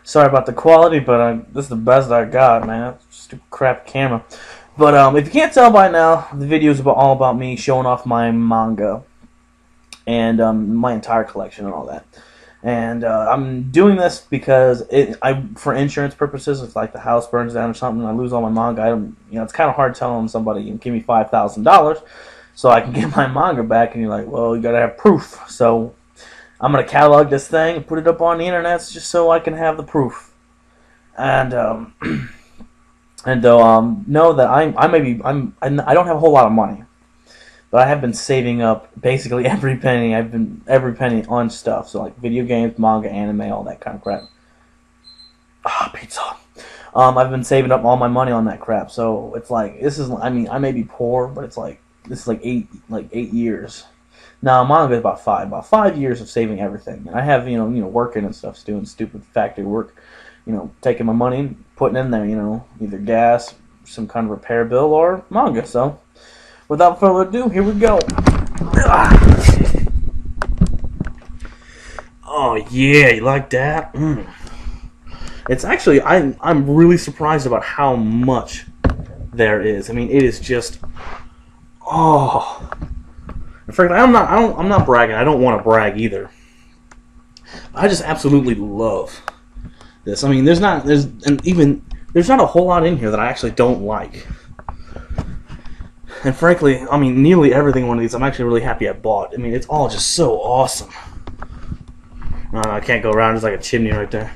Sorry about the quality, but this is the best I got, man. Stupid crap camera. But if you can't tell by now, the video is all about me showing off my manga and my entire collection and all that. And I'm doing this because for insurance purposes. If like the house burns down or something, and I lose all my manga. It's kind of hard telling somebody, give me $5,000 so I can get my manga back. And you're like, well, you gotta have proof. So I'm gonna catalog this thing and put it up on the internet just so I can have the proof. And know that I don't have a whole lot of money, but I have been saving up basically every penny. Every penny on stuff, so like video games, manga, anime, all that kind of crap. Pizza. I've been saving up all my money on that crap. So it's like I may be poor, but this is like eight years. Now manga is about 5 years of saving everything, and I have working and stuff, doing stupid factory work, taking my money, putting in there, either gas, some kind of repair bill, or manga. So without further ado, here we go. Oh yeah, you like that? It's actually I'm really surprised about how much there is. It is just In fact, I'm not bragging. I don't want to brag either. I just absolutely love this. There's not a whole lot in here that I actually don't like. And frankly, nearly everything one of these I'm actually really happy I bought. It's all just so awesome. No, I can't go around. There's like a chimney right there.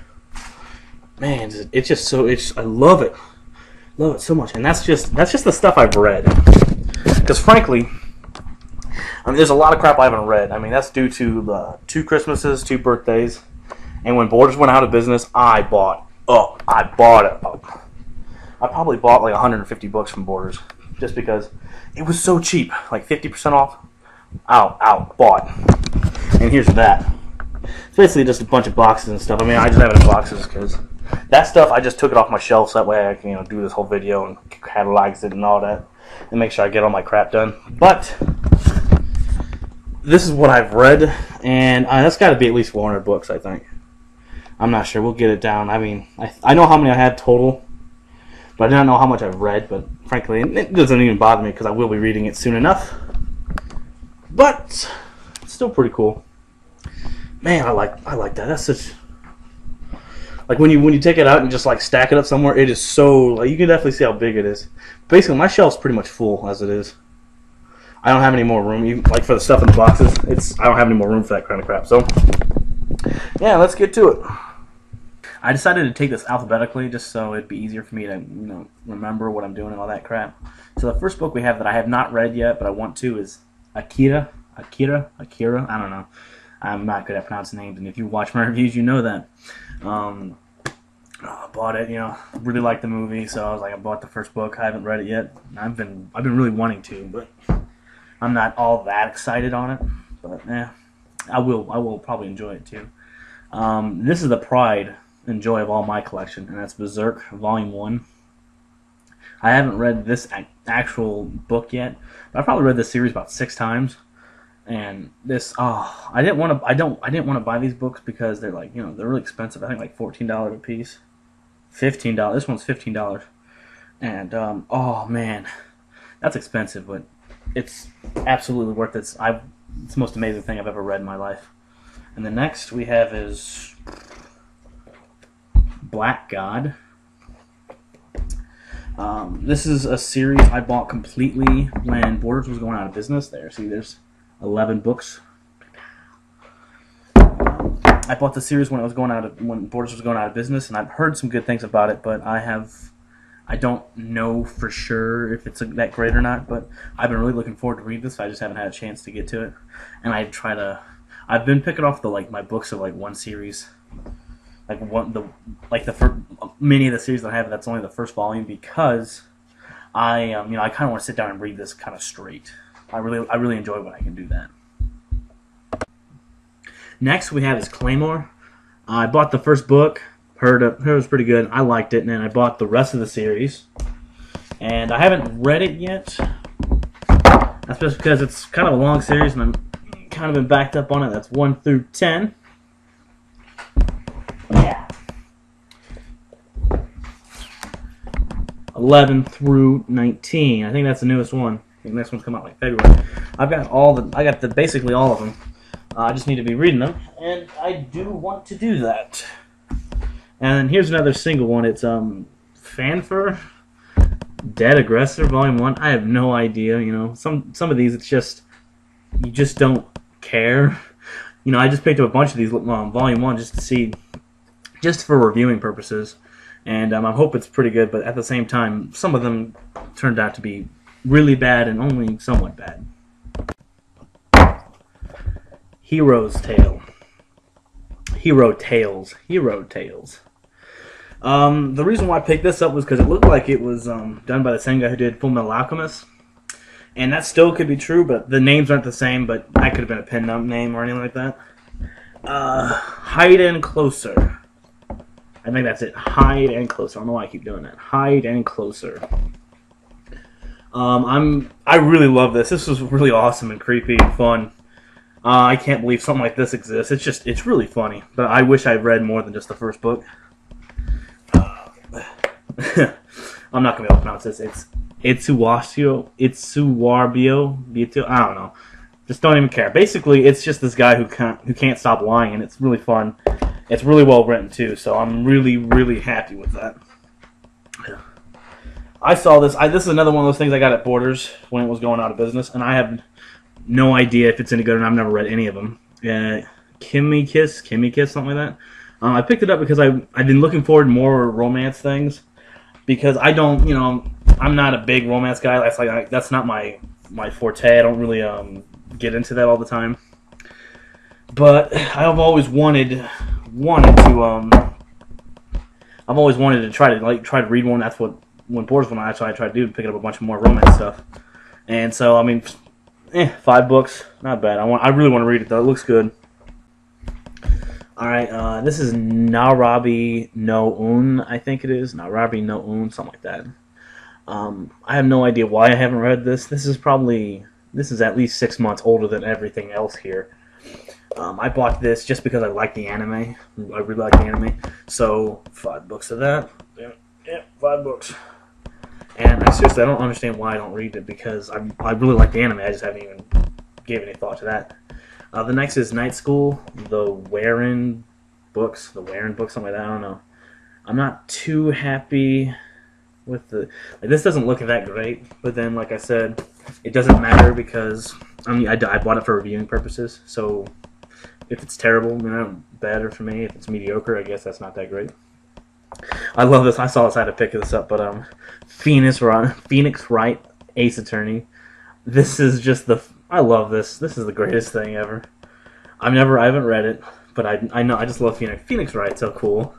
Man, it's just so I love it. Love it so much. And that's just the stuff I've read. Because frankly, there's a lot of crap I haven't read. That's due to the 2 Christmases, 2 birthdays, and when Borders went out of business, I bought it. I probably bought like 150 books from Borders, just because it was so cheap, like 50% off. Bought. And here's that. It's basically just a bunch of boxes and stuff. I just have it in boxes because that stuff I just took it off my shelf so that way I can do this whole video and catalogs it and all that, and make sure I get all my crap done. But this is what I've read, and that's got to be at least 400 books, I think. I'm not sure. We'll get it down. I know how many I had total, but I don't know how much I've read. But frankly, it doesn't even bother me because I will be reading it soon enough. But it's still pretty cool. Man, I like that. That's such when you take it out and just stack it up somewhere. It is so you can definitely see how big it is. Basically, my shelf's pretty much full as it is. I don't have any more room, even for the stuff in the boxes. I don't have any more room for that kind of crap. So, yeah, let's get to it. I decided to take this alphabetically just so it'd be easier for me to, remember what I'm doing and all that crap. So the first book we have that I have not read yet, but I want to, is Akira. I don't know. I'm not good at pronouncing names, and if you watch my reviews, you know that. I bought it, really liked the movie, so I was like, I bought the first book. I haven't read it yet. I've been really wanting to, but I'm not all that excited on it, but I will probably enjoy it too. This is the pride and joy of all my collection, and that's Berserk Volume 1. I haven't read this actual book yet, but I've probably read this series about 6 times. And this, I didn't want to buy these books because they're they're really expensive. I think like $14 a piece, $15. This one's $15, and oh man, that's expensive, but it's absolutely worth it. It's the most amazing thing I've ever read in my life. And the next we have is Black God. This is a series I bought completely when Borders was going out of business. There's 11 books. I bought the series when Borders was going out of business, and I've heard some good things about it, but I don't know for sure if it's that great or not, but I've been really looking forward to read this. I just haven't had a chance to get to it. And I've been picking off my books of one series. The first many of the series that I have, that's only the first volume, because I kind of want to sit down and read this kind of straight. I really enjoy when I can do that. Next we have is Claymore. I bought the first book, heard it was pretty good. I liked it, and then I bought the rest of the series. And I haven't read it yet. That's just because it's kind of a long series, and I'm kind of been backed up on it. That's 1 through 10. Yeah. 11 through 19. I think that's the newest one. The next one's come out like February. I got basically all of them. I just need to be reading them, and I do want to do that. And here's another single one. It's Fafner, Dead Aggressor, Volume 1. I have no idea. You know, some of these, it's just you just don't care. You know, I just picked up a bunch of these Volume 1 just to see, just for reviewing purposes. And I hope it's pretty good, but at the same time, some of them turned out to be really bad and only somewhat bad. Hero's Tale. Hero Tales. Hero Tales. The reason why I picked this up was because it looked like it was done by the same guy who did Fullmetal Alchemist. And that still could be true, but the names aren't the same, but that could have been a pin name or anything like that. Hyde Closer. I think that's it. Hyde Closer. I don't know why I keep doing that. Hyde Closer. I really love this. This was really awesome and creepy and fun. I can't believe something like this exists. It's really funny. But I wish I'd read more than just the first book. I'm not going to be able to pronounce this. It's Itsuwarbio. I don't know. Just don't even care. Basically, it's just this guy who can't stop lying, and it's really fun. It's really well written, too, so I'm really, really happy with that. I saw this. This is another one of those things I got at Borders when it was going out of business, and I have no idea if it's any good, and I've never read any of them. Kimmy Kiss, something like that. I picked it up because I've been looking forward to more romance things, because I don't, you know, I'm not a big romance guy. That's not my forte. I don't really get into that all the time. But I've always wanted to try to read one. That's what when Borders went on, that's what I tried to do, pick up a bunch of more romance stuff. And so I mean, 5 books, not bad. I really want to read it though. It looks good. All right, this is Nabari No Ou, I think it is. Nabari No Ou, something like that. I have no idea why I haven't read this. This is at least 6 months older than everything else here. I bought this just because I like the anime. I really like the anime. So 5 books of that. Yeah, 5 books. And I don't understand why I don't read it, because I really like the anime. I just haven't even given any thought to that. The next is Night School, the Warren books, something like that. I don't know. I'm not too happy with this doesn't look that great, but then, like I said, it doesn't matter because I bought it for reviewing purposes. So if it's terrible, you know, better for me. If it's mediocre, I guess that's not that great. I love this. I saw this. I had to pick this up, but Phoenix Wright, Ace Attorney. This is just I love this. This is the greatest thing ever. I haven't read it, but I know I just love Phoenix Wright. So cool.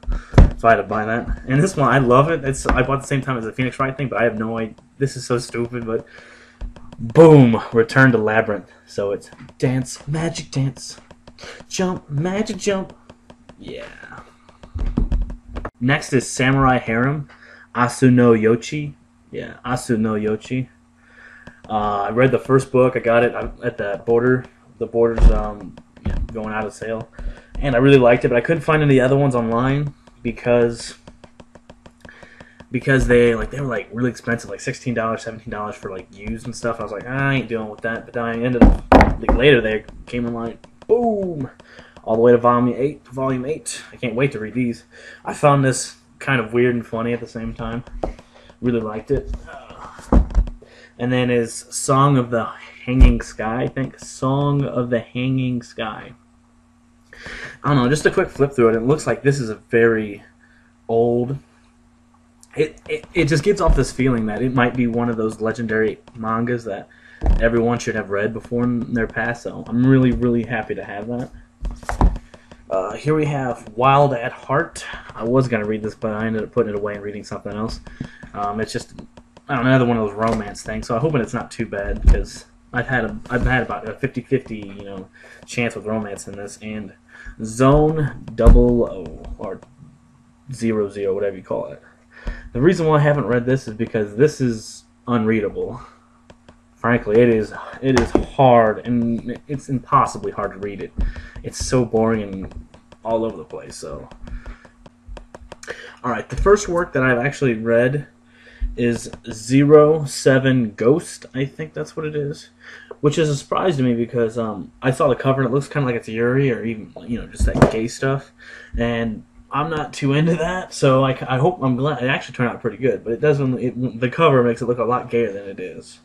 So I had to buy that. And this one, I love it. I bought at the same time as the Phoenix Wright thing, but I have no idea. This is so stupid, but boom, Return to Labyrinth. So it's dance, magic dance, jump, magic jump. Yeah. Next is Samurai Harem, Asu no Yochi. Yeah, Asu no Yochi. I read the first book. I got it at the Borders going out of sale, and I really liked it. But I couldn't find any other ones online because they were like really expensive, like $16, $17 for like used and stuff. I was like, I ain't dealing with that. But then I ended up later they came online, boom, all the way to volume 8. I can't wait to read these. I found this kind of weird and funny at the same time. Really liked it. And then is Song of the Hanging Sky, I think. Song of the Hanging Sky. I don't know, just a quick flip through it. It looks like this is a very old... It just gives off this feeling that it might be one of those legendary mangas that everyone should have read before in their past. So I'm really, really happy to have that. Here we have Wild at Heart. I was going to read this, but I ended up putting it away and reading something else. It's just... I don't know, another one of those romance things, so I'm hoping it's not too bad, because I've had about a 50-50, you know, chance with romance in this. And Zone 00 or 00, whatever you call it. The reason why I haven't read this is because this is unreadable. Frankly, it is hard, and it's impossibly hard to read it. It's so boring and all over the place. So, all right, the first work that I've actually read is 07 Ghost. I think that's what it is. Which is a surprise to me because I saw the cover and it looks kind of like it's Yuri or even, you know, just that gay stuff. And I'm not too into that, so I'm glad it actually turned out pretty good. But it doesn't. The cover makes it look a lot gayer than it is.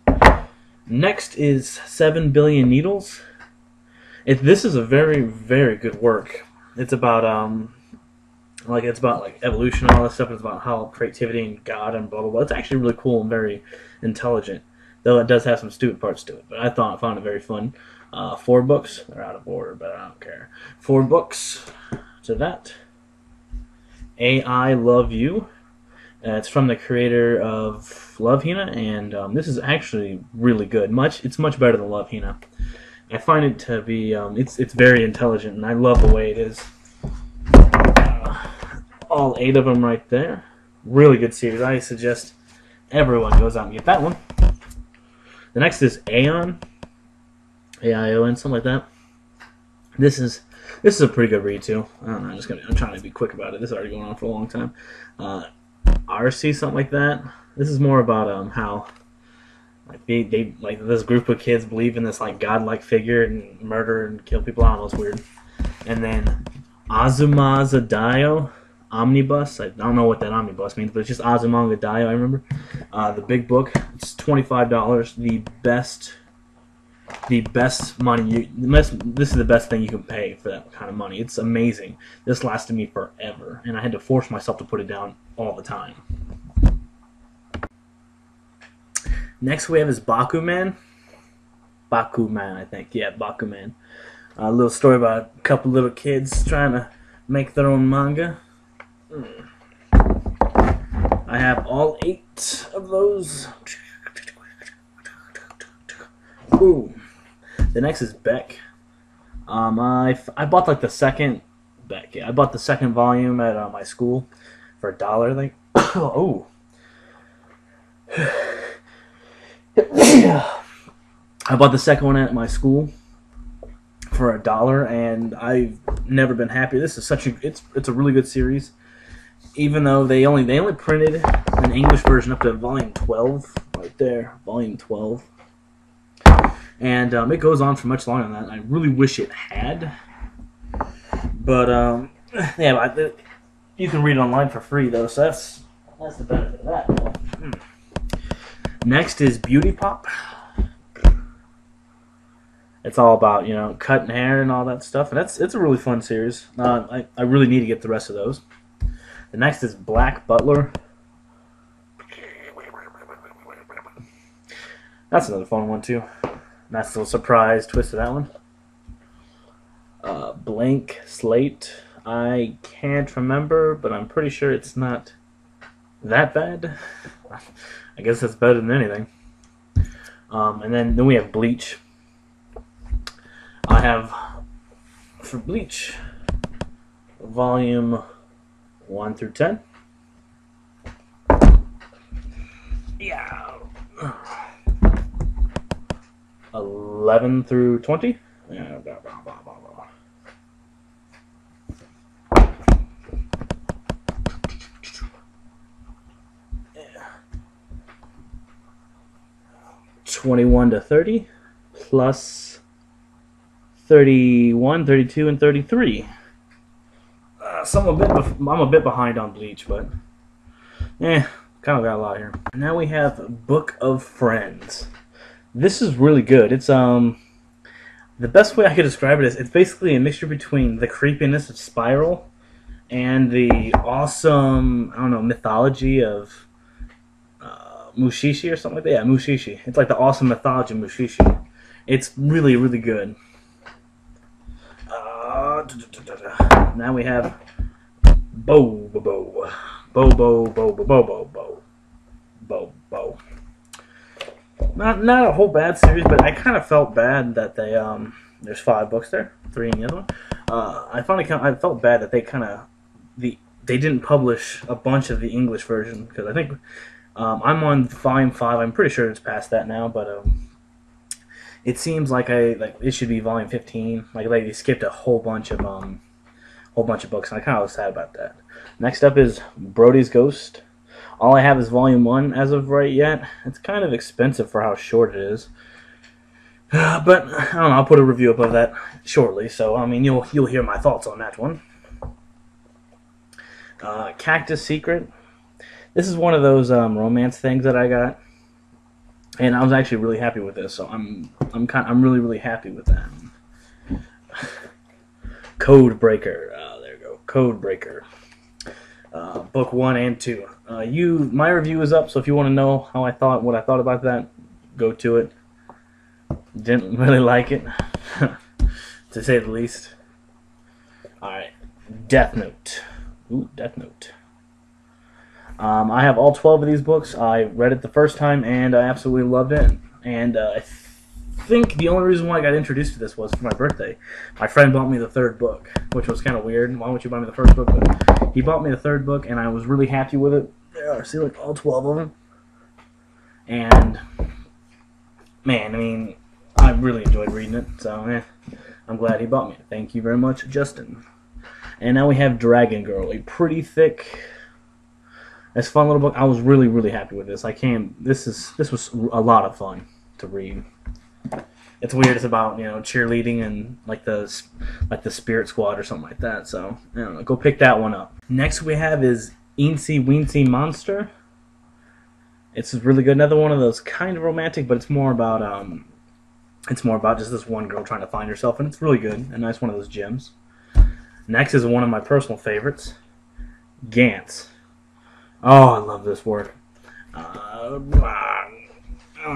Next is 7 Billion Needles. This is a very, very good work. It's about evolution and all that stuff. It's about how creativity and God and blah blah blah. It's actually really cool and very intelligent, though it does have some stupid parts to it. But I found it very fun. 4 books. They're out of order, but I don't care. 4 books to that. A.I Love You. It's from the creator of Love Hina, and this is actually really good. It's much better than Love Hina. I find it to be it's very intelligent, and I love the way it is. All 8 of them right there. Really good series. I suggest everyone goes out and get that one. The next is Aion, Aion, something like that. This is a pretty good read too. I don't know. I'm trying to be quick about it. This is already going on for a long time. Arisa, something like that. This is more about how they like this group of kids believe in this like godlike figure and murder and kill people. I don't know. It's weird. And then Azumanga Daioh Omnibus. I don't know what that omnibus means, but it's just Azumanga Daioh. I remember the big book. It's $25. The best money. This is the best thing you can pay for that kind of money. It's amazing. This lasted me forever, and I had to force myself to put it down all the time. Next we have is Bakuman. Bakuman, I think. Yeah, Bakuman. A little story about a couple little kids trying to make their own manga. I have all 8 of those. Ooh. The next is Beck. I bought like the second Beck. Yeah, I bought the second volume at my school for $1, I think. Oh. I bought the second one at my school for $1, and I've never been happier. This is it's a really good series. Even though they only printed an English version up to volume 12, right there, volume 12, and it goes on for much longer than that. I really wish it had, but yeah, you can read it online for free though, so that's the benefit of that. Next is Beauty Pop. It's all about, you know, cutting hair and all that stuff, and it's a really fun series. I really need to get the rest of those. The next is Black Butler. That's another fun one too. Nice little surprise twist to that one. Blank Slate. I can't remember, but I'm pretty sure it's not that bad. I guess that's better than anything. And then we have Bleach. I have, for Bleach, volume 1 through 10. Yeah. 11 through 20. Yeah. Blah, blah, blah, blah, blah. Yeah. 21 to 30 plus 31, 32, and 33. I'm a bit behind on Bleach, but kind of got a lot here. Now we have Book of Friends. This is really good. It's the best way I could describe it is it's basically a mixture between the creepiness of Spiral and the awesome, I don't know, mythology of Mushishi or something like that. Yeah, Mushishi. It's like the awesome mythology of Mushishi. It's really, really good. Now we have BoBoBo-Bo. BoBoBo-Bo-Bo-Bo. Not a whole bad series, but I kind of felt bad that they there's 5 books there, 3 in the other one. I felt bad that they didn't publish a bunch of the English version, because I think I'm on volume 5. I'm pretty sure it's past that now, but it seems like it should be volume 15. Like they skipped a whole bunch of books, and I kind of was sad about that. Next up is Brodys Ghost. All I have is volume 1 as of right yet. It's kind of expensive for how short it is. But I don't know, I'll put a review up of that shortly, so I mean you'll hear my thoughts on that one. Cactus Secret. This is one of those romance things that I got, and I was actually really happy with this. So I'm really happy with that. Code Breaker. There you go. Code Breaker. Book 1 and 2. My review is up, so if you want to know what I thought about that, go to it. Didn't really like it, to say the least. Alright, DeathNote. Ooh, DeathNote. I have all 12 of these books. I read it the first time, and I absolutely loved it. And I think the only reason why I got introduced to this was for my birthday. My friend bought me the third book, which was kind of weird. Why would you buy me the first book? But he bought me the third book, and I was really happy with it. There, see, like all 12 of them. And, man, I mean, I really enjoyed reading it, so I'm glad he bought me it. Thank you very much, Justin. And now we have Dragon Girl, a pretty thick, it's a fun little book. I was really, really happy with this. This was a lot of fun to read. It's weird. It's about cheerleading and like the Spirit Squad or something like that. So I don't know. Go pick that one up. Next we have is Eensy Weensy Monster. It's really good. Another one of those kind of romantic, but it's more about just this one girl trying to find herself, and it's really good. A nice one of those gems. Next is one of my personal favorites, Gantz. Oh, I love this word. I don't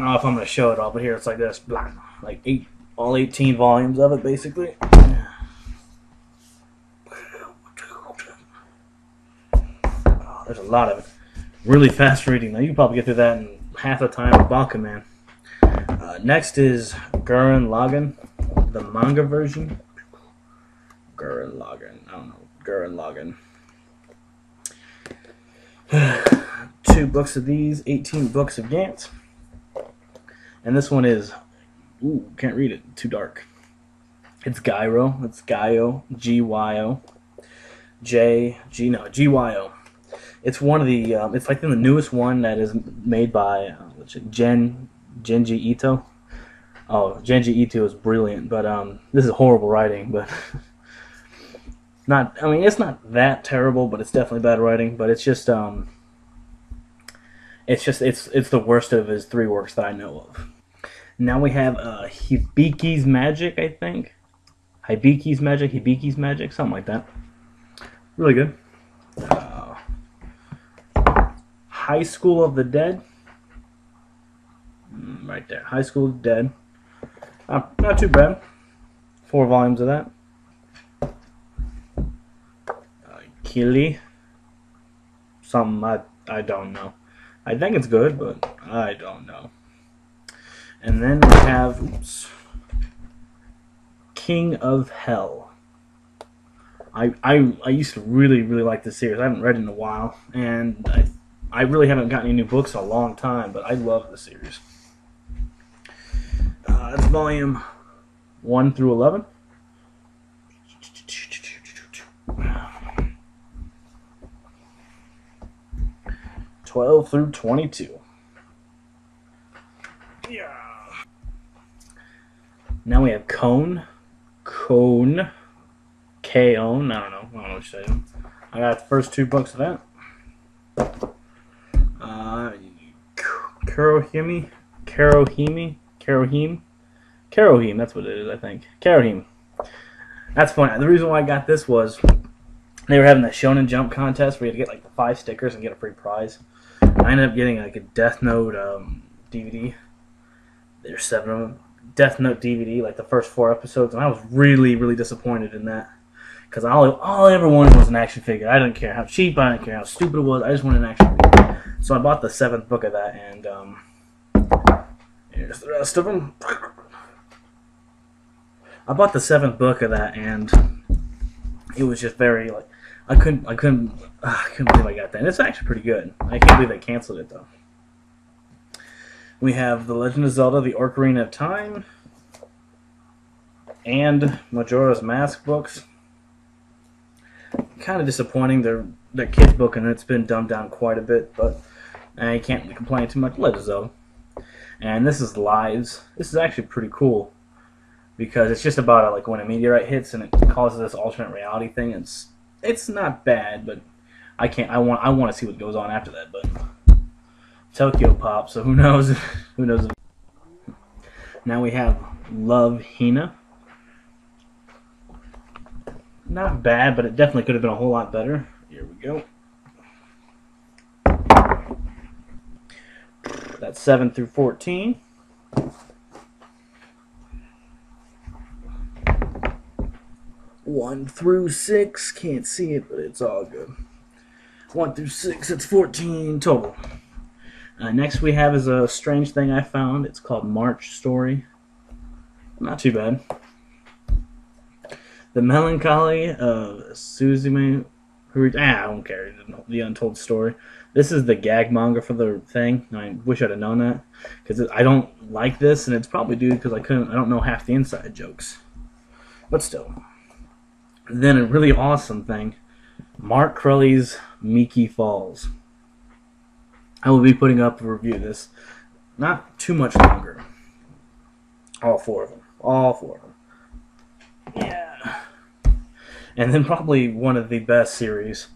know if I'm going to show it all, but here it's like this. Like all 18 volumes of it, basically. Oh, there's a lot of it. Really fast reading. Now, you can probably get through that in half the time with Bakuman. Next is Gurren Lagann, the manga version. Gurren Lagann. I don't know. Gurren Lagann. 2 books of these, 18 books of Gantz. And this one is, ooh, can't read it, too dark. It's Gyro. It's Gaio, G-Y-O. G-Y-O. It's one of the, it's like the newest one that is made by Genji Ito. Oh, Genji Ito is brilliant, but this is horrible writing, but it's not that terrible, but it's definitely bad writing, but it's the worst of his 3 works that I know of. Now we have Hibiki's Magic, I think. Hibiki's Magic, something like that. Really good. High School of the Dead. Right there. High School of the Dead. Not too bad. 4 volumes of that. Kili. Something I don't know. I think it's good, but I don't know. And then we have King of Hell. I used to really, really like this series. I haven't read it in a while, and I really haven't gotten any new books in a long time, but I love the series. That's volume 1 through 11. '12 through 22. Yeah. Now we have Cone. K-O-N. I don't know what you're saying. I got the first 2 books of that. Karohime, that's what it is, I think. Karohime. That's funny. The reason why I got this was they were having that Shonen Jump contest where you had to get like the 5 stickers and get a free prize. I ended up getting like a DeathNote DVD. There's 7 of them. DeathNote DVD, like the first 4 episodes, and I was really, really disappointed in that. Because all I ever wanted was an action figure. I didn't care how cheap, I didn't care how stupid it was, I just wanted an action figure. So I bought the 7th book of that, and here's the rest of them. I bought the 7th book of that, and it was just very, like, I couldn't believe I got that. And it's actually pretty good. I can't believe they canceled it, though. We have The Legend of Zelda, The Ocarina of Time, and Majora's Mask books. Kind of disappointing. They're their kids book, and it's been dumbed down quite a bit, but I can't really complain too much. Legend of Zelda. And this is Lives. This is actually pretty cool because it's just about like when a meteorite hits and it causes this alternate reality thing. It's not bad, but I want to see what goes on after that. But Tokyo Pop, so who knows? Who knows? Now we have Love Hina. Not bad, but it definitely could have been a whole lot better. Here we go. That's 7 through 14. One through 6. Can't see it, but it's all good. 1 through 6. It's 14 total. Next we have is a strange thing I found. It's called March Story. Not too bad. The Melancholy of Suzume. I don't care. The Untold Story. This is the gag manga for the thing. I wish I'd have known that because I don't like this, and it's probably due because I don't know half the inside jokes. But still. Then a really awesome thing, Mark Crowley's Miki Falls. I will be putting up a review of this, not too much longer. All four of them. All four of them. Yeah. And then probably one of the best series.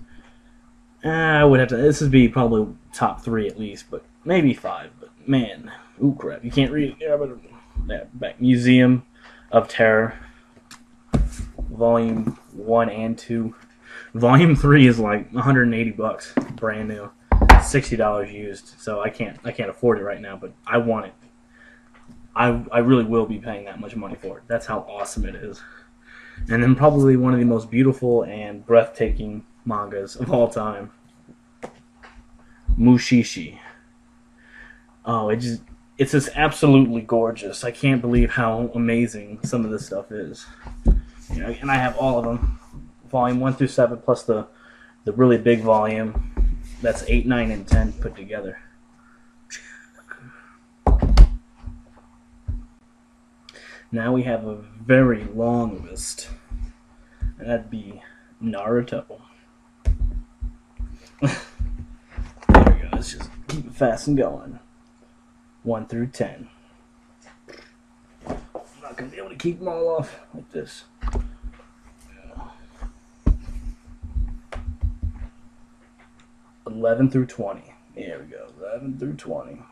I would have to. This would be probably top 3 at least, but maybe 5. But man, ooh crap! You can't read it. Yeah, but back Museum of Terror, Volume 1 and 2. Volume 3 is like $180, brand new, $60 used. So I can't afford it right now, but I want it. I really will be paying that much money for it. That's how awesome it is. And then probably one of the most beautiful and breathtaking mangas of all time, Mushishi. Oh, it's just absolutely gorgeous. I can't believe how amazing some of this stuff is. You know, and I have all of them, volume 1 through 7, plus the really big volume. That's 8, 9, and 10 put together. Now we have a very long list, and that'd be Naruto. There we go. Let's just keep it fast and going. 1 through 10. I'm not gonna be able to keep them all off like this. 11 through 20. There we go. 11 through 20.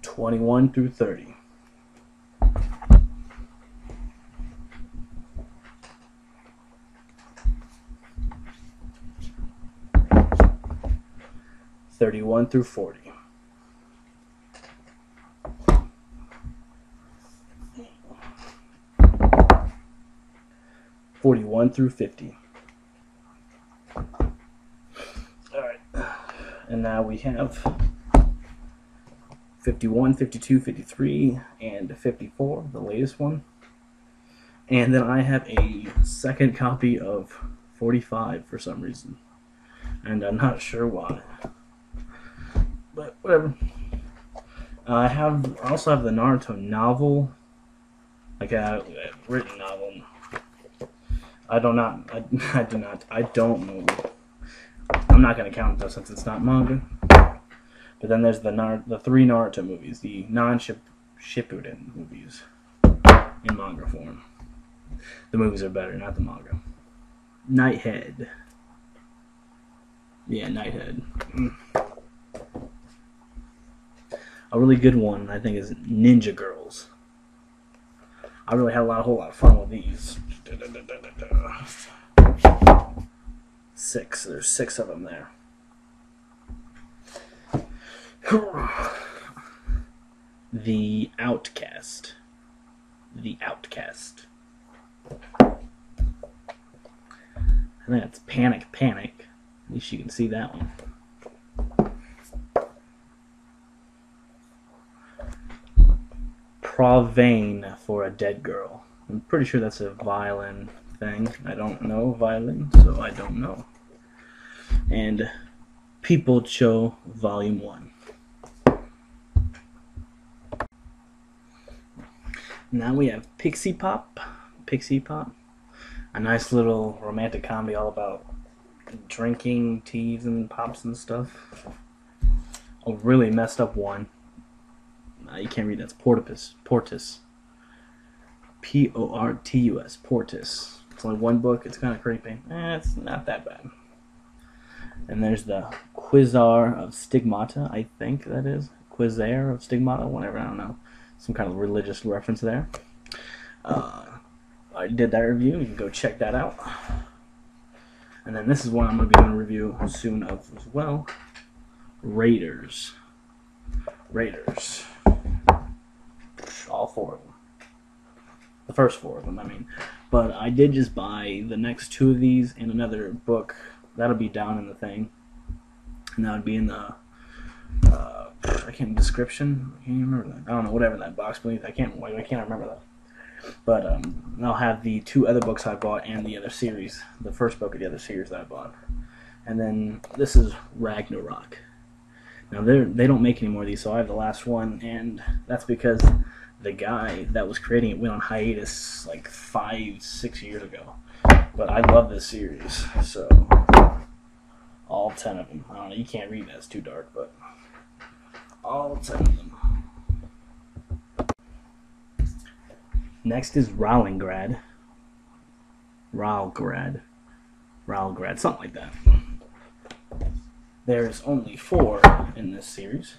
(21 through 30). (31 through 40). 41 through 50. Alright. And now we have 51, 52, 53, and 54, the latest one. And then I have a second copy of 45 for some reason. And I'm not sure why. But whatever. I also have the Naruto novel. Like a written novel. I don't know. I'm not going to count it though since it's not manga. But then there's the 3 Naruto movies, the non-Shippuden movies in manga form. The movies are better, not the manga. Nighthead. Yeah, Nighthead. A really good one, I think, is Ninja Girls. I really had a whole lot of fun with these. 6. There's 6 of them there. The Outcast. The Outcast. I think that's Panic Panic. At least you can see that one. Provane for a Dead Girl. I'm pretty sure that's a violin thing. I don't know violin, so I don't know. And People Cho Volume 1. Now we have Pixie Pop. Pixie Pop. A nice little romantic comedy all about drinking teas and pops and stuff. A really messed up one. You can't read that. It's Portus. Portus. Portus. Portus. It's only one book. It's kind of creepy. It's not that bad. And there's the Quasar of Stigmata, I think that is. Quasar of Stigmata, whatever, I don't know. Some kind of religious reference there. I did that review. You can go check that out. And then this is one I'm going to be doing a review soon of as well. Raiders. Raiders. All four of them. The first four of them, I mean. But I did just buy the next two of these and another book. That'll be down in the thing. And that would be in the description. I can't even remember that. I don't know, whatever that box beneath. I can't remember that. But I'll have the two other books I bought and the other series. The first book of the other series that I bought. And then this is Ragnarok. Now they don't make any more of these, so I have the last one, and that's because the guy that was creating it went on hiatus like 5-6 years ago. But I love this series, so all 10 of them. I don't know, you can't read that, it's too dark, but all 10 of them. Next is Rowlingrad. Rowlgrad, something like that. There's only 4 in this series.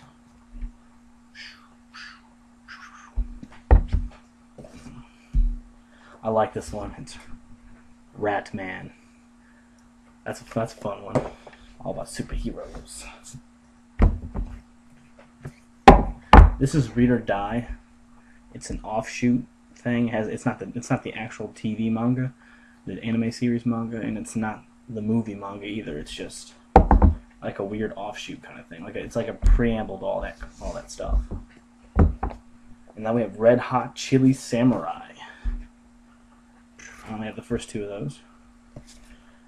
I like this one. It's Ratman. That's a fun one. All about superheroes. This is Read or Die. It's an offshoot thing. It's not the actual TV manga, the anime series manga, and it's not the movie manga either. It's just like a weird offshoot kind of thing. It's like a preamble to all that stuff. And then we have Red Hot Chili Samurai. I only have the first 2 of those.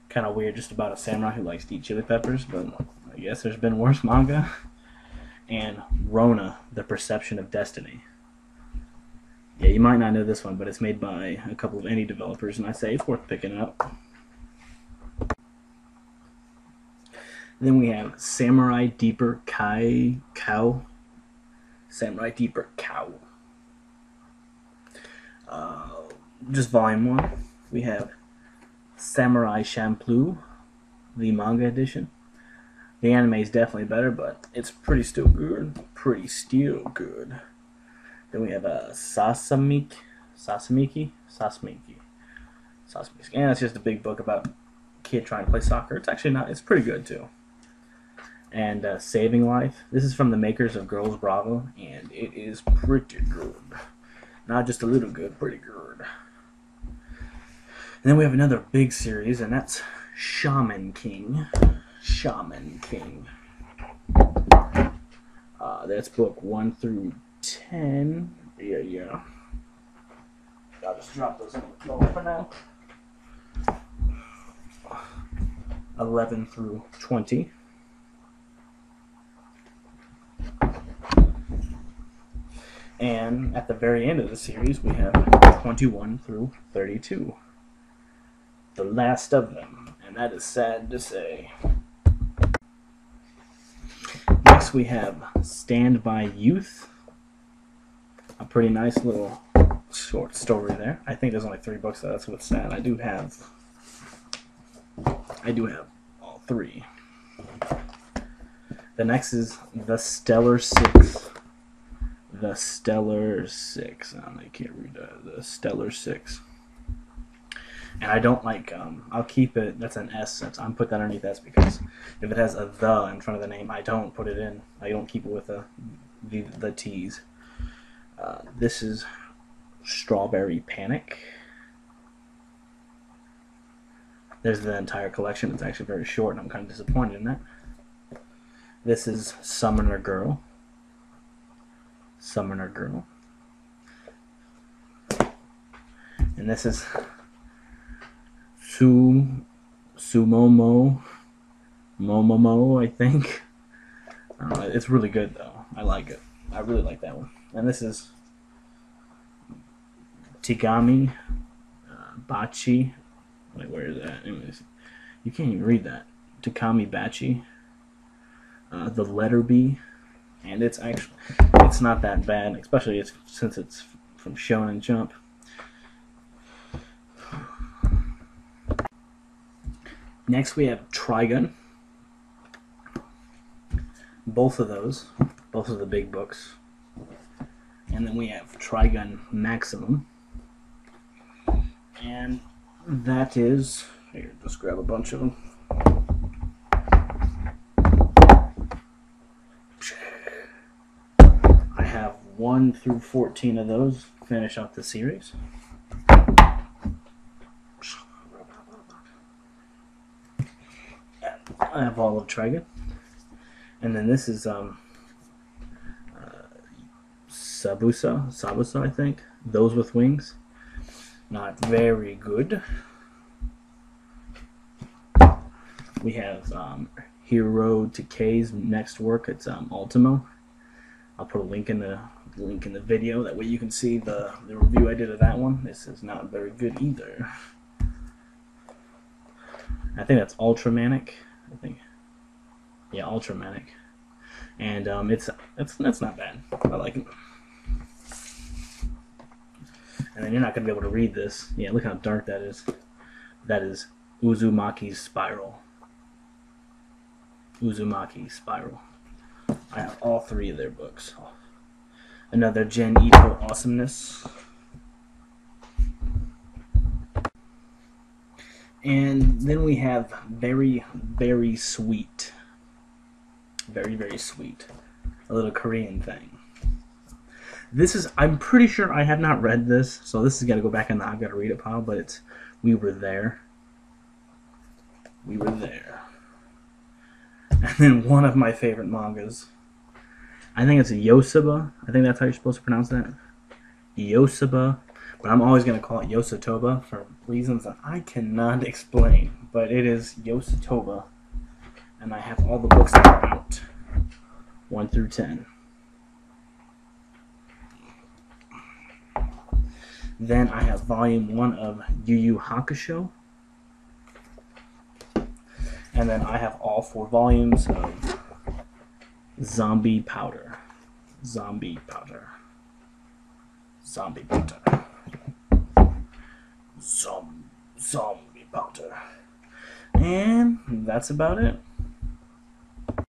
Kind of weird, just about a samurai who likes to eat chili peppers, but I guess there's been worse manga. And Rona, The Perception of Destiny. Yeah, you might not know this one, but it's made by a couple of indie developers, and I say it's worth picking up. Then we have Samurai Deeper Cow. Samurai Deeper Cow. Just volume 1. We have Samurai Champloo, the manga edition. The anime is definitely better, but it's pretty still good. Then we have Sasamiki. And it's just a big book about a kid trying to play soccer. It's actually not. It's pretty good too. And Saving Life. This is from the makers of Girls Bravo, and it is pretty good. Not just a little good, pretty good. And then we have another big series, and that's Shaman King. That's book 1 through 10. Yeah. I'll just drop those on the floor for now. 11 through 20. And at the very end of the series, we have 21 through 32. The last of them, and that is sad to say. Next we have Stand By Youth. A pretty nice little short story there. I think there's only 3 books, so that's what's sad. I do have all 3. The next is The Stellar Six. The Stellar Six. I can't read that. The Stellar Six. And I don't like, I'll keep it, that's an S, I'm put that underneath S because if it has a the in front of the name, I don't put it in. I don't keep it with the T's. This is Strawberry Panic. There's the entire collection. It's actually very short, and I'm kind of disappointed in that. This is Summoner Girl. And this is Sumomo Momomo, I think. It's really good though. I like it. I really like that one. And this is Tigami Bachi. Wait, where is that? Anyways, you can't even read that. Takami Bachi. The letter B. And it's not that bad, especially since it's from Shonen Jump. Next we have Trigun. Both of the big books. And then we have Trigun Maximum. And that is, here, just grab a bunch of them. I have 1 through 14 of those. Finish up the series. I have all of Trigun. And then this is Sabusa, I think. Those with Wings. Not very good. We have Hiro Takei's next work. It's Ultimo. I'll put a link in the video. That way you can see the review I did of that one. This is not very good either. I think that's Ultramanic. I think, yeah, Ultramanic. And it's not bad. I like it. And then you're not gonna be able to read this. Yeah, look how dark that is. That is Uzumaki's Spiral. Uzumaki Spiral. I have all 3 of their books. Another Gen Ito awesomeness. And then we have Very, Very Sweet. Very, very sweet. A little Korean thing. This is, I'm pretty sure I have not read this, so this is going to go back in the I've got to read it pile, but it's We Were There. We Were There. And then one of my favorite mangas. I think it's Yosaba. I think that's how you're supposed to pronounce that. Yosaba. But I'm always going to call it Yosatoba for reasons that I cannot explain. But it is Yosatoba. And I have all the books that are out. 1 through 10. Then I have volume 1 of Yu Yu Hakusho. And then I have all 4 volumes of Zombie Powder. Zombie Powder. Zombie Powder. Zombie Powder. And that's about it.